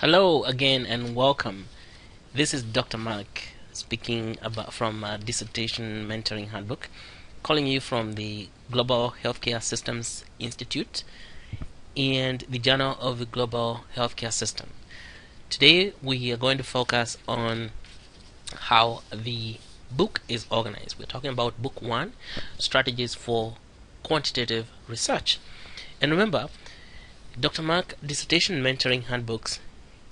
Hello again and welcome. This is Dr. Mark speaking from Dissertation Mentoring Handbook, calling you from the Global Healthcare Systems Institute and the Journal of the Global Healthcare System. Today we are going to focus on how the book is organized. We're talking about Book 1, Strategies for Quantitative Research. And remember, Dr. Mark Dissertation Mentoring Handbooks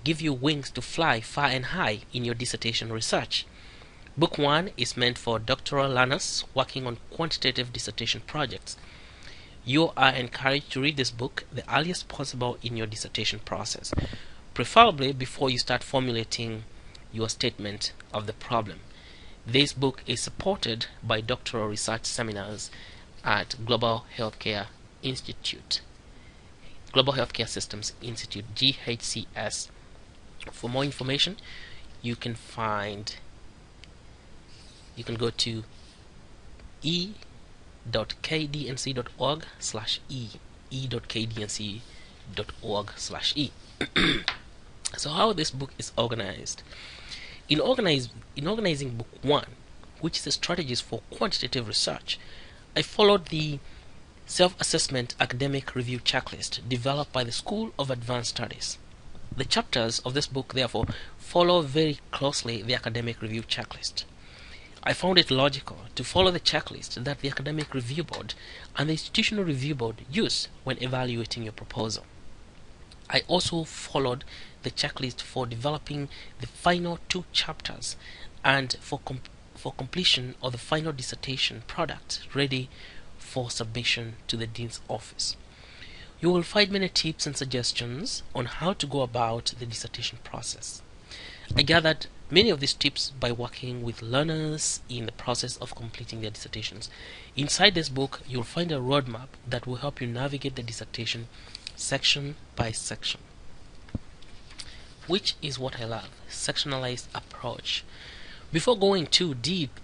give you wings to fly far and high in your dissertation research. Book 1 is meant for doctoral learners working on quantitative dissertation projects. You are encouraged to read this book the earliest possible in your dissertation process, preferably before you start formulating your statement of the problem. This book is supported by doctoral research seminars at Global Healthcare Systems Institute, GHCS. For more information, you can go to e.kdnc.org/e. So how this book is organized. In organizing Book 1, which is the Strategies for Quantitative Research, I followed the Self-Assessment Academic Review Checklist developed by the School of Advanced Studies. The chapters of this book, therefore, follow very closely the Academic Review Checklist. I found it logical to follow the checklist that the Academic Review Board and the Institutional Review Board use when evaluating your proposal. I also followed the checklist for developing the final 2 chapters and for completion of the final dissertation product ready for submission to the Dean's Office. You will find many tips and suggestions on how to go about the dissertation process. I gathered many of these tips by working with learners in the process of completing their dissertations. Inside this book, you'll find a roadmap that will help you navigate the dissertation section by section, which is what I love, sectionalized approach. Before going into a deep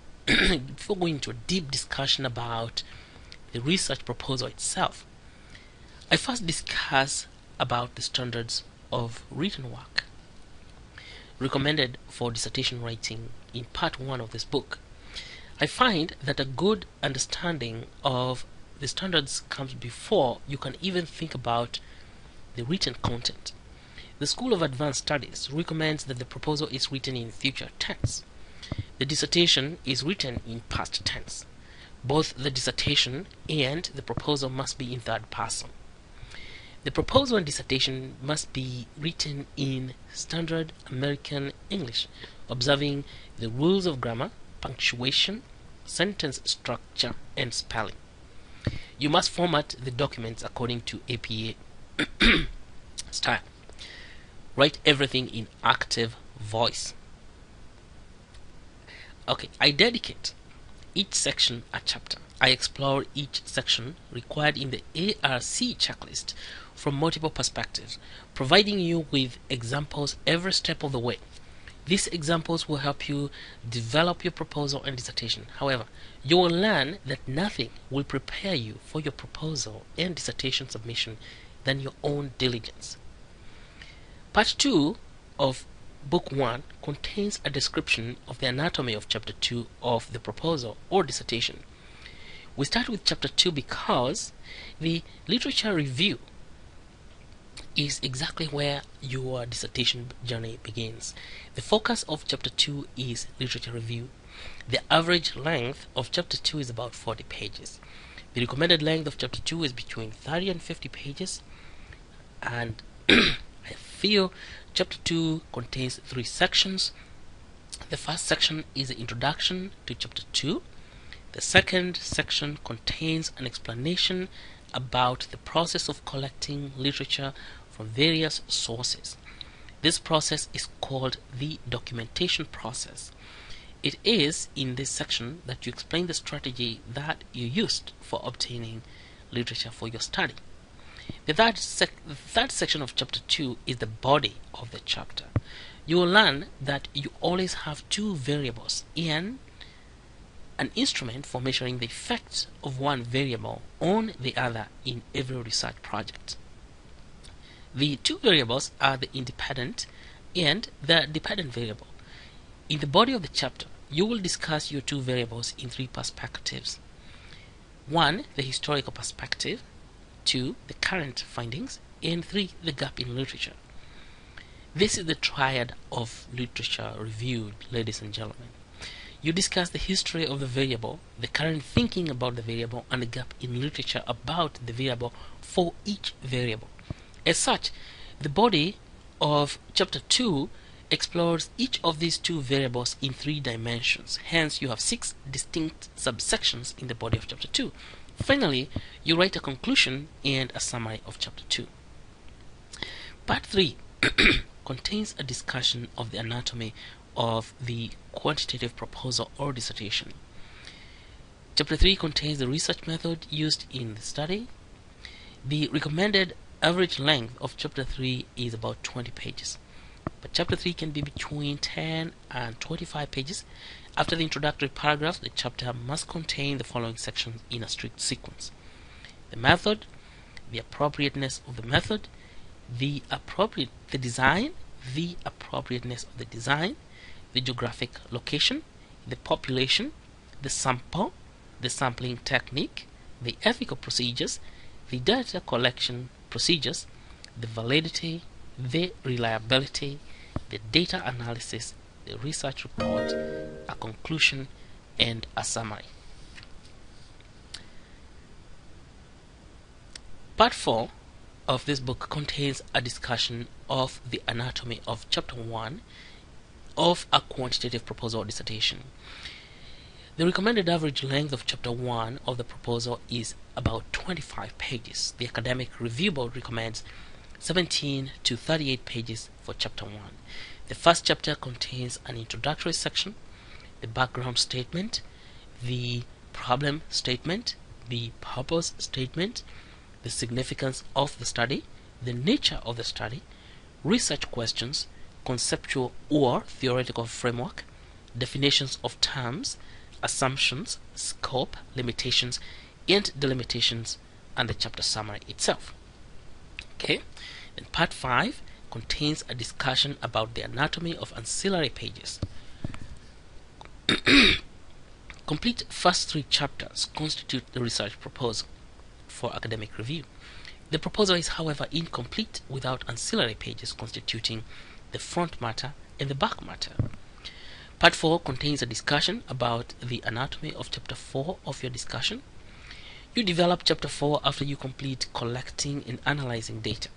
discussion about the research proposal itself, I first discuss about the standards of written work recommended for dissertation writing in part 1 of this book. I find that a good understanding of the standards comes before you can even think about the written content. The School of Advanced Studies recommends that the proposal is written in future tense. The dissertation is written in past tense. Both the dissertation and the proposal must be in third person. The proposal and dissertation must be written in standard American English, observing the rules of grammar, punctuation, sentence structure, and spelling. You must format the documents according to APA style. Write everything in active voice. Okay, I dedicate each section a chapter. I explore each section required in the ARC checklist from multiple perspectives, providing you with examples every step of the way. These examples will help you develop your proposal and dissertation. However, you will learn that nothing will prepare you for your proposal and dissertation submission than your own diligence. Part 2 of Book 1 contains a description of the anatomy of Chapter 2 of the proposal or dissertation. We start with Chapter 2 because the literature review is exactly where your dissertation journey begins. The focus of Chapter 2 is literature review. The average length of Chapter 2 is about 40 pages. The recommended length of Chapter 2 is between 30 and 50 pages, and I feel Chapter 2 contains 3 sections. The first section is the introduction to Chapter 2. The second section contains an explanation about the process of collecting literature from various sources. This process is called the documentation process. It is in this section that you explain the strategy that you used for obtaining literature for your study. The third section of Chapter 2 is the body of the chapter. You will learn that you always have 2 variables and an instrument for measuring the effect of one variable on the other in every research project. The 2 variables are the independent and the dependent variable. In the body of the chapter, you will discuss your two variables in three perspectives. 1. The historical perspective. 2. The current findings. And 3. The gap in literature. This is the triad of literature reviewed, ladies and gentlemen. You discuss the history of the variable, the current thinking about the variable, and the gap in literature about the variable for each variable. As such, the body of chapter 2 explores each of these two variables in 3 dimensions. Hence, you have 6 distinct subsections in the body of chapter 2. Finally, you write a conclusion and a summary of chapter 2. Part 3 contains a discussion of the anatomy of the quantitative proposal or dissertation. Chapter 3 contains the research method used in the study. The recommended average length of chapter 3 is about 20 pages. But chapter 3 can be between 10 and 25 pages. After the introductory paragraph, the chapter must contain the following sections in a strict sequence: the method, the appropriateness of the method, the design, the appropriateness of the design, the geographic location, the population, the sample, the sampling technique, the ethical procedures, the data collection procedures, the validity, the reliability, the data analysis, the research report, a conclusion, and a summary. Part 4 of this book contains a discussion of the anatomy of chapter 1 of a quantitative proposal or dissertation. The recommended average length of chapter 1 of the proposal is about 25 pages. The Academic Review Board recommends 17 to 38 pages for chapter 1. The first chapter contains an introductory section, the background statement, the problem statement, the purpose statement, the significance of the study, the nature of the study, research questions, conceptual or theoretical framework, definitions of terms, assumptions, scope, limitations, and delimitations, and the chapter summary itself. Okay, then part 5 contains a discussion about the anatomy of ancillary pages. Complete first 3 chapters constitute the research proposal for academic review. The proposal is, however, incomplete without ancillary pages constituting the front matter and the back matter. Part 4 contains a discussion about the anatomy of chapter 4 of your discussion. You develop chapter 4 after you complete collecting and analyzing data.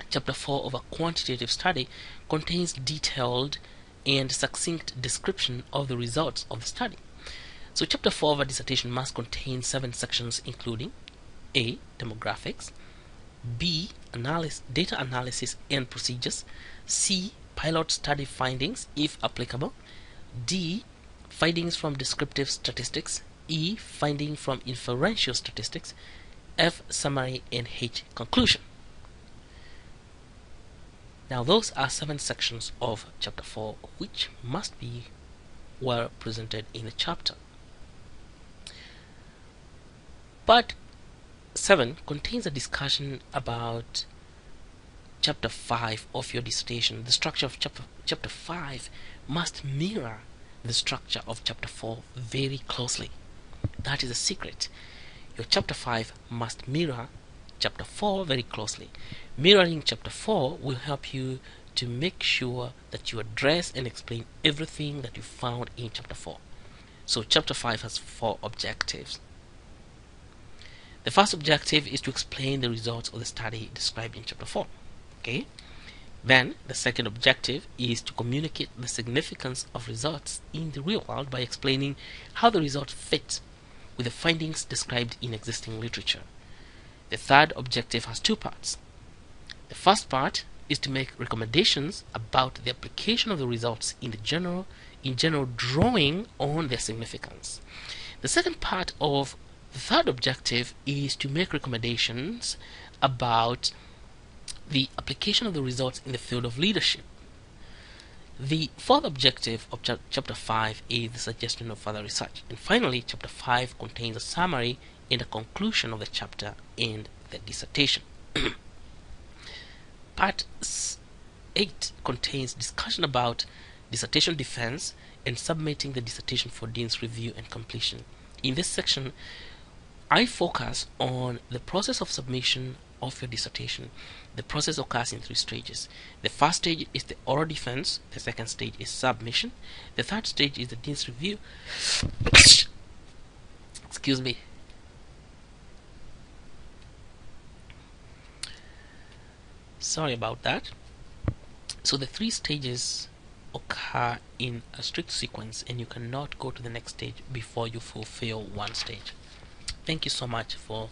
Chapter 4 of a quantitative study contains detailed and succinct description of the results of the study. So chapter 4 of a dissertation must contain 7 sections, including A. Demographics, B. Data analysis and procedures, C. Pilot study findings, if applicable, D. Findings from descriptive statistics, E. Finding from inferential statistics, F. Summary, and H. Conclusion. Now those are 7 sections of chapter 4 which must be well presented in the chapter. Part 7 contains a discussion about chapter 5 of your dissertation. The structure of chapter 5 must mirror the structure of chapter 4 very closely. That is a secret. Your chapter 5 must mirror chapter 4 very closely. Mirroring chapter 4 will help you to make sure that you address and explain everything that you found in chapter 4. So chapter 5 has 4 objectives. The first objective is to explain the results of the study described in chapter 4. Okay? Then the second objective is to communicate the significance of results in the real world by explaining how the results fit with the findings described in existing literature. The third objective has 2 parts. The first part is to make recommendations about the application of the results in general, drawing on their significance. The second part of the third objective is to make recommendations about the application of the results in the field of leadership. The fourth objective of chapter 5 is the suggestion of further research. And finally, chapter 5 contains a summary and a conclusion of the chapter and the dissertation. Part 8 contains discussion about dissertation defense and submitting the dissertation for Dean's review and completion. In this section, I focus on the process of submission of your dissertation. The process occurs in 3 stages. The first stage is the oral defense, the second stage is submission, the third stage is the Dean's review. Excuse me. Sorry about that. So the 3 stages occur in a strict sequence, and you cannot go to the next stage before you fulfill one stage. Thank you so much for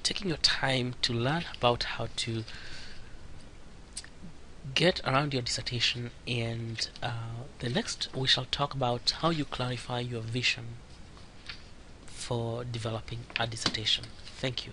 taking your time to learn about how to get around your dissertation, and the next we shall talk about how you clarify your vision for developing a dissertation. Thank you.